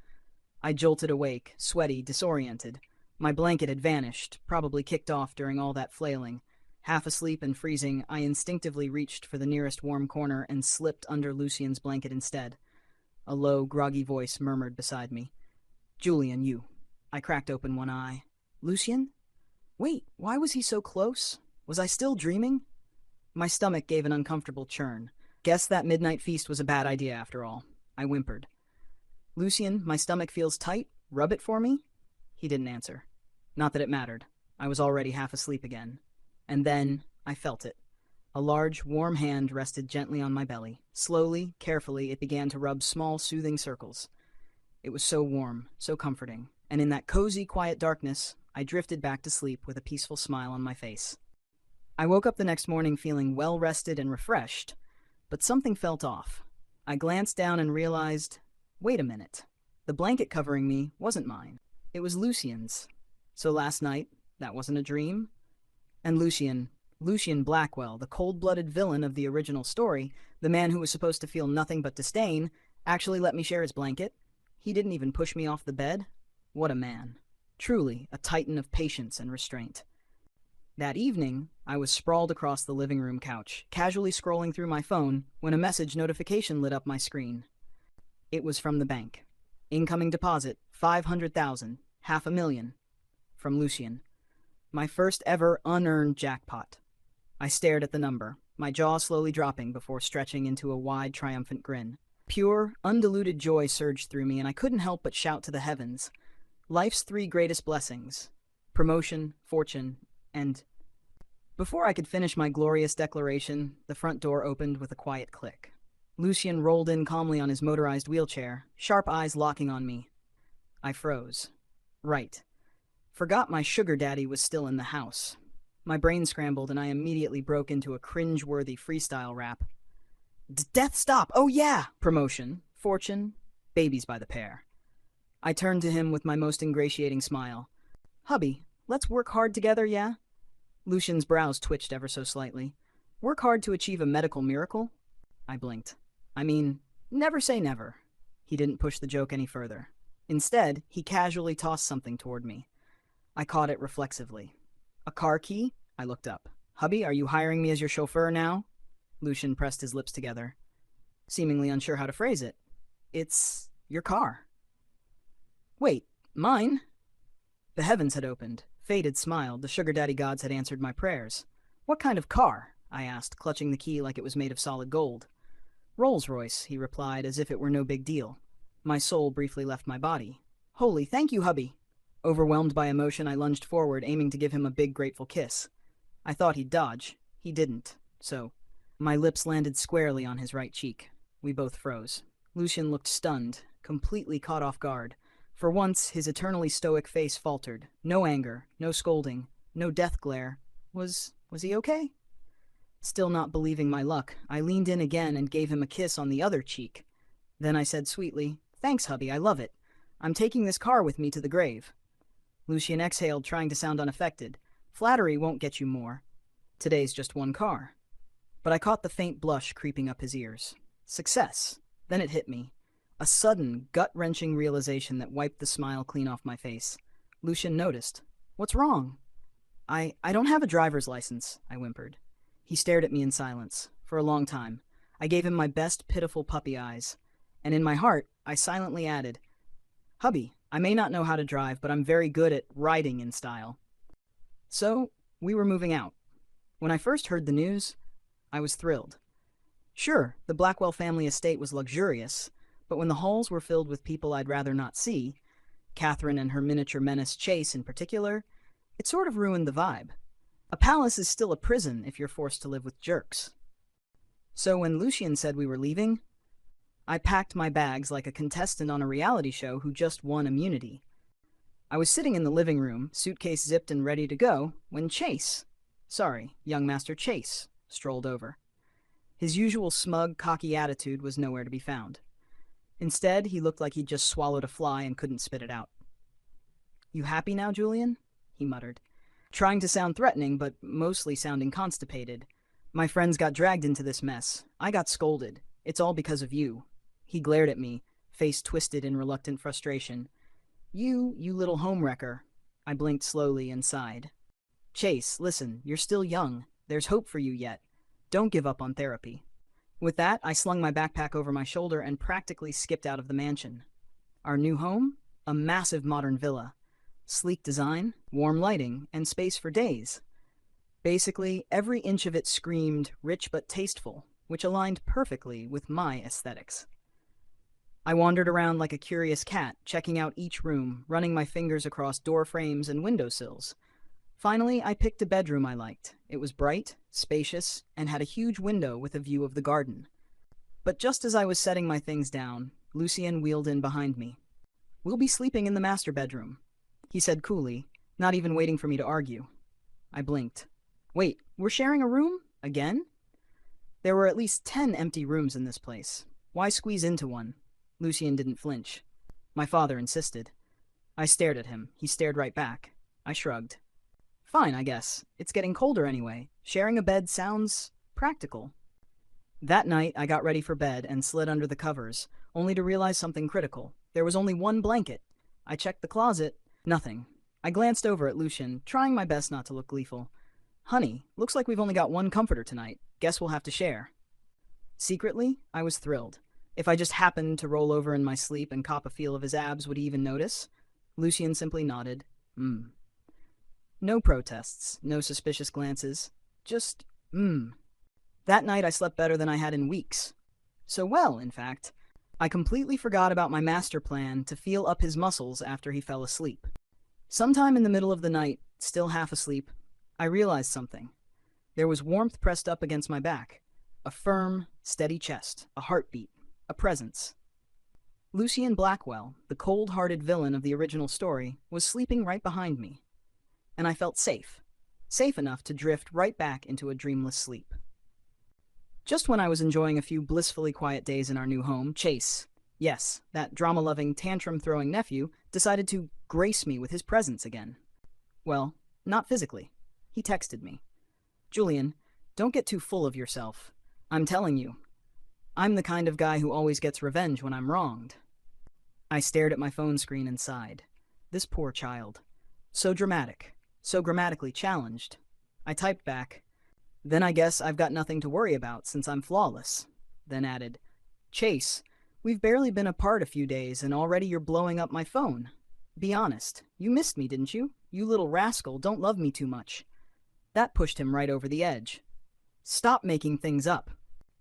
Speaker 1: I jolted awake, sweaty, disoriented. My blanket had vanished, probably kicked off during all that flailing. Half asleep and freezing, I instinctively reached for the nearest warm corner and slipped under Lucian's blanket instead. A low, groggy voice murmured beside me. Julian, you. I cracked open one eye. Lucian? Wait, why was he so close? Was I still dreaming? My stomach gave an uncomfortable churn. Guess that midnight feast was a bad idea after all. I whimpered. Lucian, my stomach feels tight. Rub it for me? He didn't answer. Not that it mattered. I was already half asleep again. And then I felt it. A large, warm hand rested gently on my belly. Slowly, carefully, it began to rub small, soothing circles. It was so warm, so comforting, and in that cozy, quiet darkness, I drifted back to sleep with a peaceful smile on my face. I woke up the next morning feeling well-rested and refreshed, but something felt off. I glanced down and realized, wait a minute. The blanket covering me wasn't mine. It was Lucian's. So last night, that wasn't a dream? And Lucian Blackwell, the cold-blooded villain of the original story, the man who was supposed to feel nothing but disdain, actually let me share his blanket? He didn't even push me off the bed? What a man. Truly, a titan of patience and restraint. That evening, I was sprawled across the living room couch, casually scrolling through my phone, when a message notification lit up my screen. It was from the bank. Incoming deposit, 500,000, $500,000. From Lucian. My first ever unearned jackpot. I stared at the number, my jaw slowly dropping before stretching into a wide, triumphant grin. Pure, undiluted joy surged through me, and I couldn't help but shout to the heavens. Life's three greatest blessings: promotion, fortune, and... Before I could finish my glorious declaration, the front door opened with a quiet click. Lucian rolled in calmly on his motorized wheelchair, sharp eyes locking on me. I froze. Right. Forgot my sugar daddy was still in the house. My brain scrambled and I immediately broke into a cringe-worthy freestyle rap. Death stop! Oh yeah! Promotion, fortune, babies by the pair. I turned to him with my most ingratiating smile. Hubby, let's work hard together, yeah? Lucian's brows twitched ever so slightly. Work hard to achieve a medical miracle? I blinked. I mean, never say never. He didn't push the joke any further. Instead, he casually tossed something toward me. I caught it reflexively. A car key? I looked up. Hubby, are you hiring me as your chauffeur now? Lucian pressed his lips together, seemingly unsure how to phrase it. It's your car. Wait, mine? The heavens had opened. Fate had smiled. The sugar daddy gods had answered my prayers. What kind of car? I asked, clutching the key like it was made of solid gold. Rolls-Royce, he replied, as if it were no big deal. My soul briefly left my body. Holy, thank you, hubby. Overwhelmed by emotion, I lunged forward, aiming to give him a big, grateful kiss. I thought he'd dodge. He didn't. So, my lips landed squarely on his right cheek. We both froze. Lucian looked stunned, completely caught off guard. For once, his eternally stoic face faltered. No anger, no scolding, no death glare. Was he okay? Still not believing my luck, I leaned in again and gave him a kiss on the other cheek. Then I said sweetly, Thanks, hubby, I love it. I'm taking this car with me to the grave. Lucian exhaled, trying to sound unaffected. Flattery won't get you more. Today's just one car. But I caught the faint blush creeping up his ears. Success. Then it hit me. A sudden, gut-wrenching realization that wiped the smile clean off my face. Lucian noticed. What's wrong? I don't have a driver's license, I whimpered. He stared at me in silence. For a long time. I gave him my best pitiful puppy eyes. And in my heart, I silently added, Hubby, I may not know how to drive, but I'm very good at riding in style. So, we were moving out. When I first heard the news, I was thrilled. Sure, the Blackwell family estate was luxurious, but when the halls were filled with people I'd rather not see, Catherine and her miniature menace Chase in particular, it sort of ruined the vibe. A palace is still a prison if you're forced to live with jerks. So when Lucian said we were leaving, I packed my bags like a contestant on a reality show who just won immunity. I was sitting in the living room, suitcase zipped and ready to go, when young Master Chase, strolled over. His usual smug, cocky attitude was nowhere to be found. Instead, he looked like he'd just swallowed a fly and couldn't spit it out. You happy now, Julian? He muttered, trying to sound threatening, but mostly sounding constipated. My friends got dragged into this mess. I got scolded. It's all because of you. He glared at me, face twisted in reluctant frustration. You little homewrecker. I blinked slowly and sighed. Chase, listen, you're still young. There's hope for you yet. Don't give up on therapy. With that, I slung my backpack over my shoulder and practically skipped out of the mansion. Our new home? A massive modern villa. Sleek design, warm lighting, and space for days. Basically, every inch of it screamed rich but tasteful, which aligned perfectly with my aesthetics. I wandered around like a curious cat, checking out each room, running my fingers across door frames and windowsills. Finally, I picked a bedroom I liked. It was bright, spacious, and had a huge window with a view of the garden. But just as I was setting my things down, Lucien wheeled in behind me. "We'll be sleeping in the master bedroom," he said coolly, not even waiting for me to argue. I blinked. "Wait, we're sharing a room? Again?" There were at least 10 empty rooms in this place. Why squeeze into one? Lucien didn't flinch. My father insisted. I stared at him. He stared right back. I shrugged. "Fine, I guess. It's getting colder anyway. Sharing a bed sounds practical." That night, I got ready for bed and slid under the covers, only to realize something critical. There was only one blanket. I checked the closet. Nothing. I glanced over at Lucien, trying my best not to look gleeful. "Honey, looks like we've only got one comforter tonight. Guess we'll have to share." Secretly, I was thrilled. If I just happened to roll over in my sleep and cop a feel of his abs, would he even notice? Lucien simply nodded. No protests, no suspicious glances. Just, That night I slept better than I had in weeks. So well, in fact, I completely forgot about my master plan to feel up his muscles after he fell asleep. Sometime in the middle of the night, still half asleep, I realized something. There was warmth pressed up against my back. A firm, steady chest, a heartbeat, a presence. Lucien Blackwell, the cold-hearted villain of the original story, was sleeping right behind me. And I felt safe. Safe enough to drift right back into a dreamless sleep. Just when I was enjoying a few blissfully quiet days in our new home, Chase, yes, that drama-loving, tantrum-throwing nephew, decided to grace me with his presence again. Well, not physically. He texted me. "Julian, don't get too full of yourself. I'm telling you, I'm the kind of guy who always gets revenge when I'm wronged." I stared at my phone screen and sighed. This poor child. So dramatic, so grammatically challenged. I typed back, "Then I guess I've got nothing to worry about since I'm flawless." Then added, "Chase, we've barely been apart a few days and already you're blowing up my phone. Be honest, you missed me, didn't you? You little rascal don't love me too much." That pushed him right over the edge. "Stop making things up.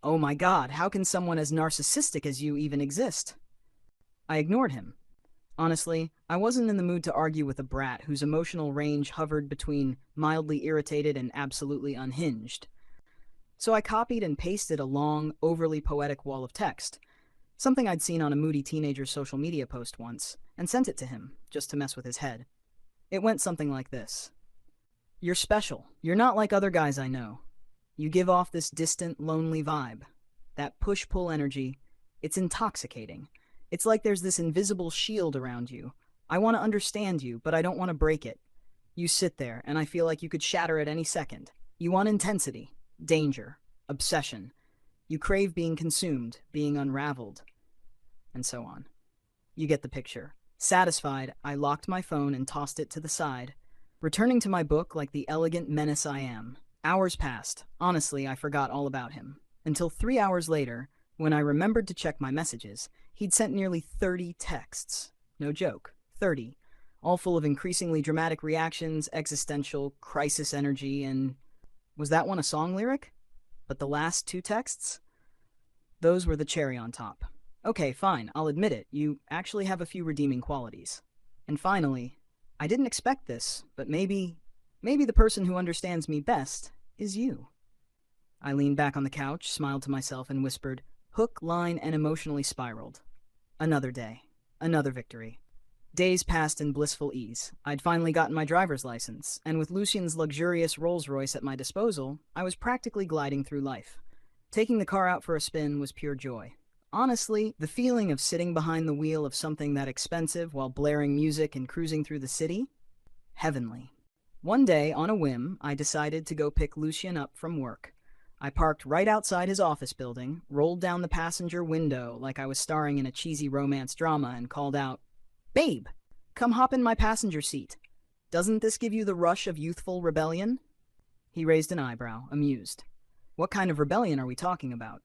Speaker 1: Oh my God, how can someone as narcissistic as you even exist?" I ignored him. Honestly, I wasn't in the mood to argue with a brat whose emotional range hovered between mildly irritated and absolutely unhinged. So I copied and pasted a long, overly poetic wall of text, something I'd seen on a moody teenager's social media post once, and sent it to him, just to mess with his head. It went something like this. "You're special. You're not like other guys I know. You give off this distant, lonely vibe. That push-pull energy, it's intoxicating. It's like there's this invisible shield around you. I want to understand you, but I don't want to break it. You sit there, and I feel like you could shatter at any second. You want intensity, danger, obsession. You crave being consumed, being unraveled." And so on. You get the picture. Satisfied, I locked my phone and tossed it to the side, returning to my book like the elegant menace I am. Hours passed. Honestly, I forgot all about him. Until 3 hours later, when I remembered to check my messages, he'd sent nearly 30 texts. No joke, 30. All full of increasingly dramatic reactions, existential, crisis energy, and... was that one a song lyric? But the last 2 texts? Those were the cherry on top. Okay, fine, I'll admit it, you actually have a few redeeming qualities. And finally, I didn't expect this, but maybe the person who understands me best is you. I leaned back on the couch, smiled to myself, and whispered, hook, line, and emotionally spiraled. Another day. Another victory. Days passed in blissful ease. I'd finally gotten my driver's license, and with Lucien's luxurious Rolls-Royce at my disposal, I was practically gliding through life. Taking the car out for a spin was pure joy. Honestly, the feeling of sitting behind the wheel of something that expensive while blaring music and cruising through the city? Heavenly. One day, on a whim, I decided to go pick Lucien up from work. I parked right outside his office building, rolled down the passenger window like I was starring in a cheesy romance drama, and called out, "Babe, come hop in my passenger seat. Doesn't this give you the rush of youthful rebellion?" He raised an eyebrow, amused. "What kind of rebellion are we talking about?"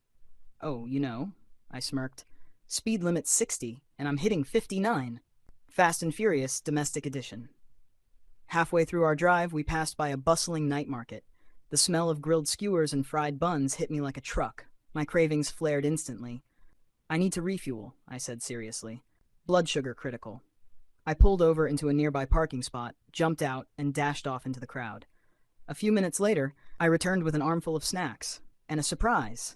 Speaker 1: "Oh, you know," I smirked. "Speed limit 60, and I'm hitting 59. Fast and Furious, domestic edition." Halfway through our drive, we passed by a bustling night market. The smell of grilled skewers and fried buns hit me like a truck. My cravings flared instantly. "I need to refuel," I said seriously. "Blood sugar critical." I pulled over into a nearby parking spot, jumped out, and dashed off into the crowd. A few minutes later, I returned with an armful of snacks and a surprise.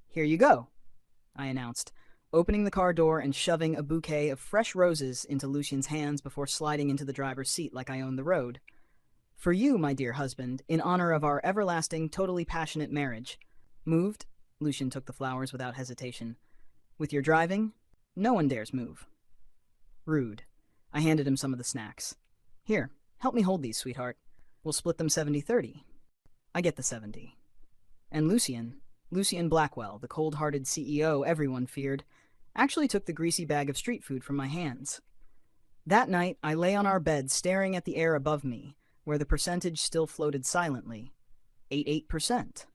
Speaker 1: "Here you go," I announced, opening the car door and shoving a bouquet of fresh roses into Lucien's hands before sliding into the driver's seat like I owned the road. "For you, my dear husband, in honor of our everlasting, totally passionate marriage." "Moved?" Lucien took the flowers without hesitation. "With your driving? No one dares move." Rude. I handed him some of the snacks. "Here, help me hold these, sweetheart. We'll split them 70-30. I get the 70. And Lucien Blackwell, the cold-hearted CEO everyone feared, actually took the greasy bag of street food from my hands. That night, I lay on our bed staring at the air above me, where the percentage still floated silently. 88%.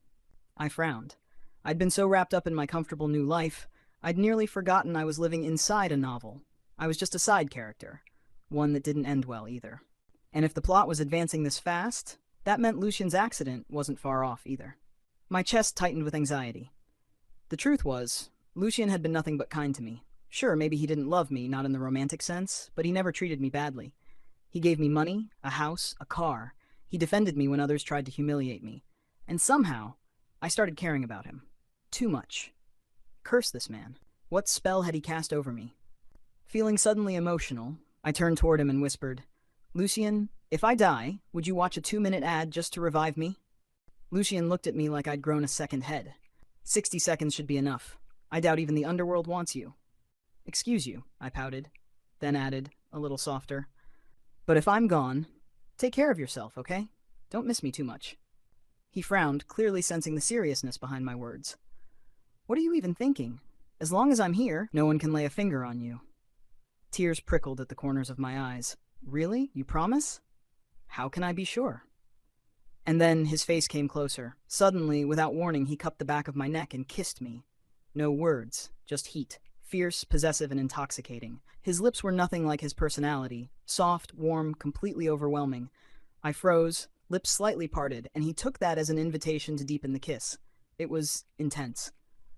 Speaker 1: I frowned. I'd been so wrapped up in my comfortable new life, I'd nearly forgotten I was living inside a novel. I was just a side character, one that didn't end well either. And if the plot was advancing this fast, that meant Lucien's accident wasn't far off either. My chest tightened with anxiety. The truth was, Lucien had been nothing but kind to me. Sure, maybe he didn't love me, not in the romantic sense, but he never treated me badly. He gave me money, a house, a car. He defended me when others tried to humiliate me. And somehow, I started caring about him. Too much. Curse this man. What spell had he cast over me? Feeling suddenly emotional, I turned toward him and whispered, "Lucien, if I die, would you watch a 2-minute ad just to revive me?" Lucien looked at me like I'd grown a second head. 60 seconds should be enough. I doubt even the underworld wants you. "Excuse you," I pouted, then added, a little softer, "but if I'm gone, take care of yourself, okay? Don't miss me too much." He frowned, clearly sensing the seriousness behind my words. "What are you even thinking? As long as I'm here, no one can lay a finger on you." Tears prickled at the corners of my eyes. "Really? You promise?" "How can I be sure?" And then his face came closer. Suddenly, without warning, he cupped the back of my neck and kissed me. No words, just heat. Fierce, possessive, and intoxicating. His lips were nothing like his personality. Soft, warm, completely overwhelming. I froze, lips slightly parted, and he took that as an invitation to deepen the kiss. It was intense.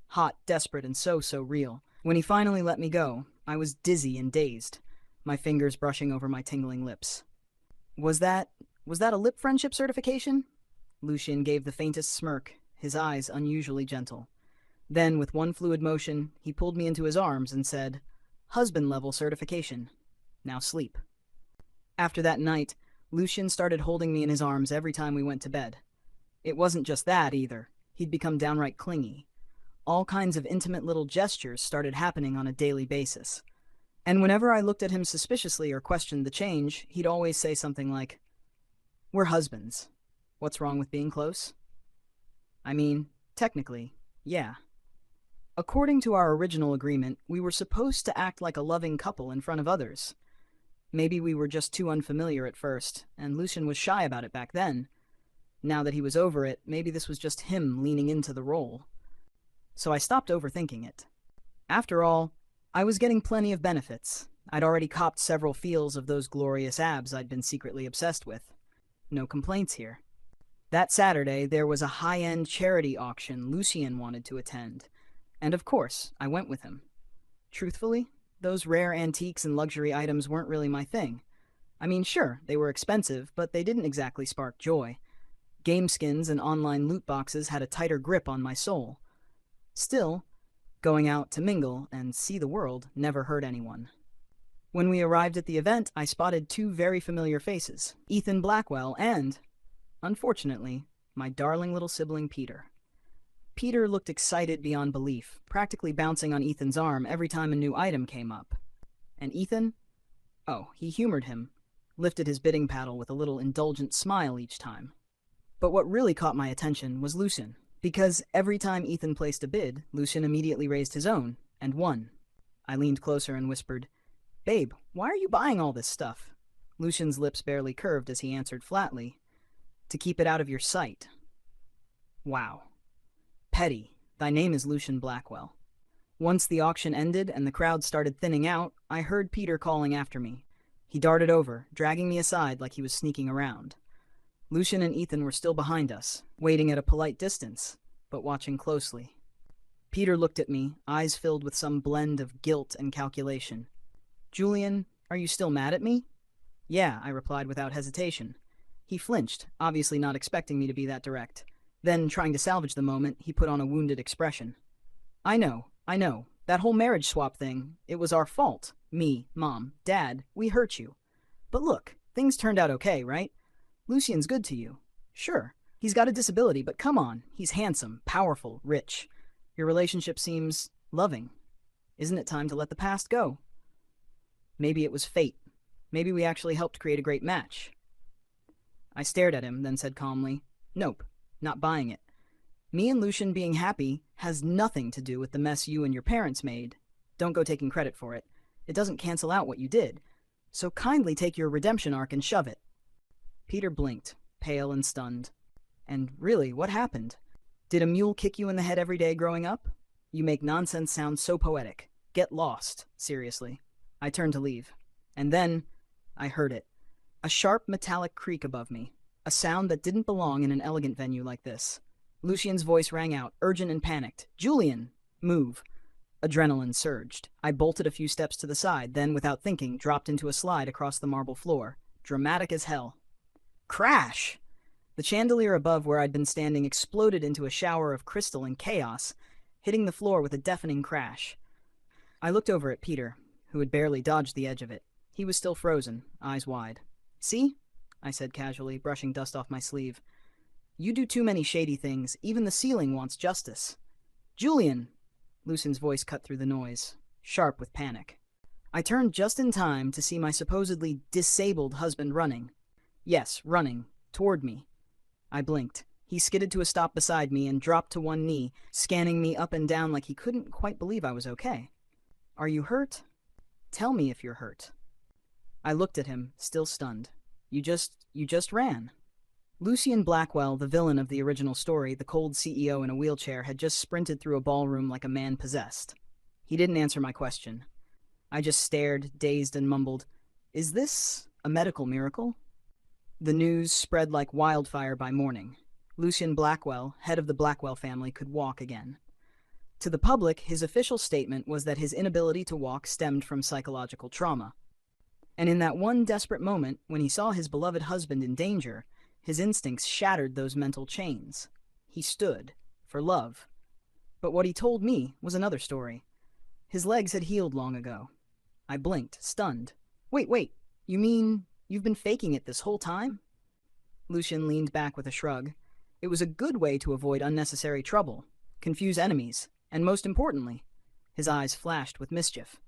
Speaker 1: Hot, desperate, and so real. When he finally let me go, I was dizzy and dazed, my fingers brushing over my tingling lips. Was that a lip friendship certification?" Lucien gave the faintest smirk, his eyes unusually gentle. Then, with one fluid motion, he pulled me into his arms and said, "Husband-level certification. Now sleep." After that night, Lucien started holding me in his arms every time we went to bed. It wasn't just that, either. He'd become downright clingy. All kinds of intimate little gestures started happening on a daily basis. And whenever I looked at him suspiciously or questioned the change, he'd always say something like, "We're husbands. What's wrong with being close?" I mean, technically, yeah. According to our original agreement, we were supposed to act like a loving couple in front of others. Maybe we were just too unfamiliar at first, and Lucien was shy about it back then. Now that he was over it, maybe this was just him leaning into the role. So I stopped overthinking it. After all, I was getting plenty of benefits. I'd already copped several feels of those glorious abs I'd been secretly obsessed with. No complaints here. That Saturday, there was a high-end charity auction Lucien wanted to attend. And of course, I went with him. Truthfully, those rare antiques and luxury items weren't really my thing. I mean, sure, they were expensive, but they didn't exactly spark joy. Game skins and online loot boxes had a tighter grip on my soul. Still, going out to mingle and see the world never hurt anyone. When we arrived at the event, I spotted 2 very familiar faces, Ethan Blackwell and, unfortunately, my darling little sibling Peter. Peter looked excited beyond belief, practically bouncing on Ethan's arm every time a new item came up. And Ethan? Oh, he humored him, lifted his bidding paddle with a little indulgent smile each time. But what really caught my attention was Lucien. Because every time Ethan placed a bid, Lucien immediately raised his own, and won. I leaned closer and whispered, "Babe, why are you buying all this stuff?" Lucien's lips barely curved as he answered flatly, "To keep it out of your sight." Wow. Petty, thy name is Lucien Blackwell. Once the auction ended and the crowd started thinning out, I heard Peter calling after me. He darted over, dragging me aside like he was sneaking around. Lucien and Ethan were still behind us, waiting at a polite distance, but watching closely. Peter looked at me, eyes filled with some blend of guilt and calculation. "Julian, Are you still mad at me? Yeah, I replied without hesitation. He flinched, obviously not expecting me to be that direct. Then, trying to salvage the moment, he put on a wounded expression. I know. That whole marriage swap thing, it was our fault. Me, Mom, Dad, we hurt you. But look, things turned out okay, right? Lucian's good to you. Sure, he's got a disability, but come on, he's handsome, powerful, rich. Your relationship seems loving. Isn't it time to let the past go? Maybe it was fate. Maybe we actually helped create a great match. I stared at him, then said calmly, Nope, not buying it. Me and Lucian being happy has nothing to do with the mess you and your parents made. Don't go taking credit for it. It doesn't cancel out what you did. So kindly take your redemption arc and shove it. Peter blinked, pale and stunned. And really, what happened? Did a mule kick you in the head every day growing up? You make nonsense sound so poetic. Get lost, seriously. I turned to leave. And then, I heard it. A sharp metallic creak above me. A sound that didn't belong in an elegant venue like this. Lucian's voice rang out, urgent and panicked. Julian! Move. Adrenaline surged. I bolted a few steps to the side, then, without thinking, dropped into a slide across the marble floor. Dramatic as hell. Crash! The chandelier above where I'd been standing exploded into a shower of crystal and chaos, hitting the floor with a deafening crash. I looked over at Peter, who had barely dodged the edge of it. He was still frozen, eyes wide. See? I said casually, brushing dust off my sleeve. You do too many shady things. Even the ceiling wants justice. Julian! Lucian's voice cut through the noise, sharp with panic. I turned just in time to see my supposedly disabled husband running. Yes, running. Toward me. I blinked. He skidded to a stop beside me and dropped to one knee, scanning me up and down like he couldn't quite believe I was okay. Are you hurt? Tell me if you're hurt. I looked at him, still stunned. You just ran. Lucian Blackwell, the villain of the original story, the cold CEO in a wheelchair, had just sprinted through a ballroom like a man possessed. He didn't answer my question. I just stared, dazed, and mumbled, Is this a medical miracle? The news spread like wildfire by morning. Lucian Blackwell, head of the Blackwell family, could walk again. To the public, his official statement was that his inability to walk stemmed from psychological trauma. And in that one desperate moment, when he saw his beloved husband in danger, his instincts shattered those mental chains. He stood, for love. But what he told me was another story. His legs had healed long ago. I blinked, stunned. Wait, you mean you've been faking it this whole time? Lucian leaned back with a shrug. It was a good way to avoid unnecessary trouble, confuse enemies, and most importantly, his eyes flashed with mischief.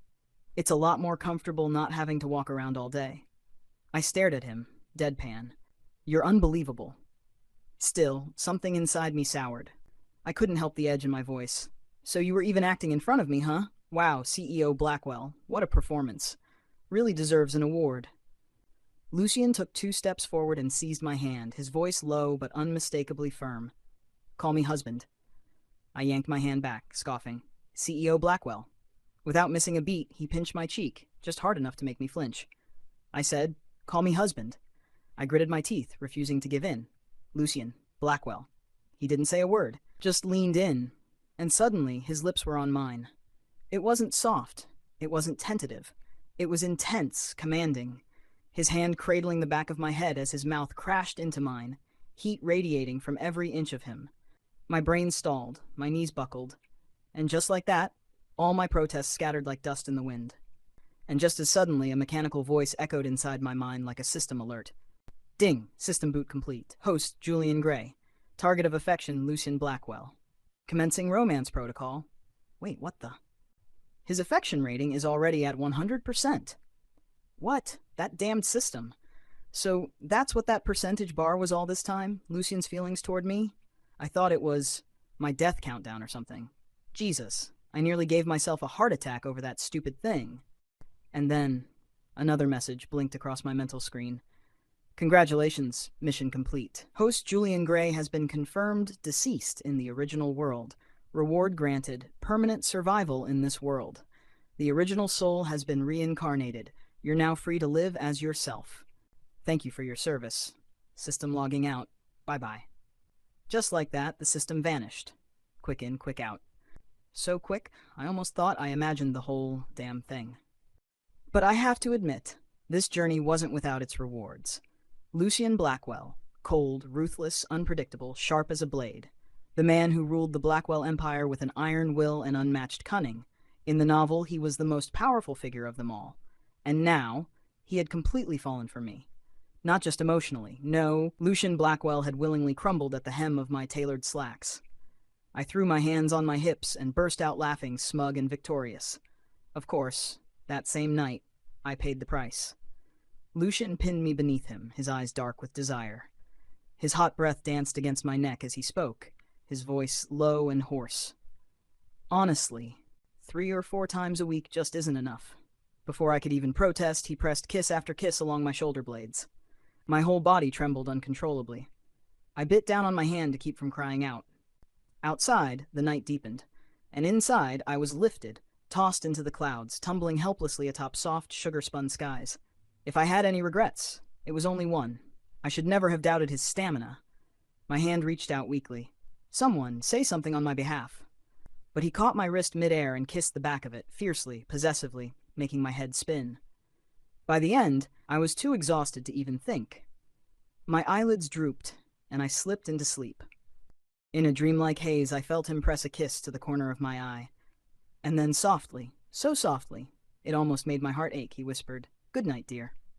Speaker 1: It's a lot more comfortable not having to walk around all day. I stared at him, deadpan. You're unbelievable. Still, something inside me soured. I couldn't help the edge in my voice. So you were even acting in front of me, huh? Wow, CEO Blackwell. What a performance. Really deserves an award. Lucian took 2 steps forward and seized my hand, his voice low but unmistakably firm. Call me husband. I yanked my hand back, scoffing. CEO Blackwell. Without missing a beat, he pinched my cheek, just hard enough to make me flinch. I said, Call me husband. I gritted my teeth, refusing to give in. Lucian, Blackwell. He didn't say a word, just leaned in, and suddenly his lips were on mine. It wasn't soft. It wasn't tentative. It was intense, commanding. His hand cradling the back of my head as his mouth crashed into mine, heat radiating from every inch of him. My brain stalled, my knees buckled, and just like that, all my protests scattered like dust in the wind. And just as suddenly, a mechanical voice echoed inside my mind like a system alert. Ding, system boot complete. Host, Julian Gray. Target of affection, Lucian Blackwell. Commencing romance protocol. Wait, what the? His affection rating is already at 100%. What? That damned system. So that's what that percentage bar was all this time? Lucian's feelings toward me? I thought it was my death countdown or something. Jesus, I nearly gave myself a heart attack over that stupid thing. And then, another message blinked across my mental screen. Congratulations, mission complete. Host Julian Gray has been confirmed deceased in the original world. Reward granted, permanent survival in this world. The original soul has been reincarnated. You're now free to live as yourself. Thank you for your service. System logging out. Bye-bye. Just like that, the system vanished. Quick in, quick out. So quick, I almost thought I imagined the whole damn thing. But I have to admit, this journey wasn't without its rewards. Lucian Blackwell, cold, ruthless, unpredictable, sharp as a blade. The man who ruled the Blackwell Empire with an iron will and unmatched cunning. In the novel, he was the most powerful figure of them all. And now, he had completely fallen for me. Not just emotionally. No, Lucian Blackwell had willingly crumbled at the hem of my tailored slacks. I threw my hands on my hips and burst out laughing, smug and victorious. Of course, that same night, I paid the price. Lucian pinned me beneath him, his eyes dark with desire. His hot breath danced against my neck as he spoke, his voice low and hoarse. Honestly, 3 or 4 times a week just isn't enough. Before I could even protest, he pressed kiss after kiss along my shoulder blades. My whole body trembled uncontrollably. I bit down on my hand to keep from crying out. Outside, the night deepened, and inside I was lifted, tossed into the clouds, tumbling helplessly atop soft, sugar-spun skies. If I had any regrets, it was only one. I should never have doubted his stamina. My hand reached out weakly. Someone, say something on my behalf. But he caught my wrist midair and kissed the back of it, fiercely, possessively, making my head spin. By the end, I was too exhausted to even think. My eyelids drooped, and I slipped into sleep. In a dreamlike haze, I felt him press a kiss to the corner of my eye. And then softly, so softly, it almost made my heart ache, he whispered, "Good night, dear."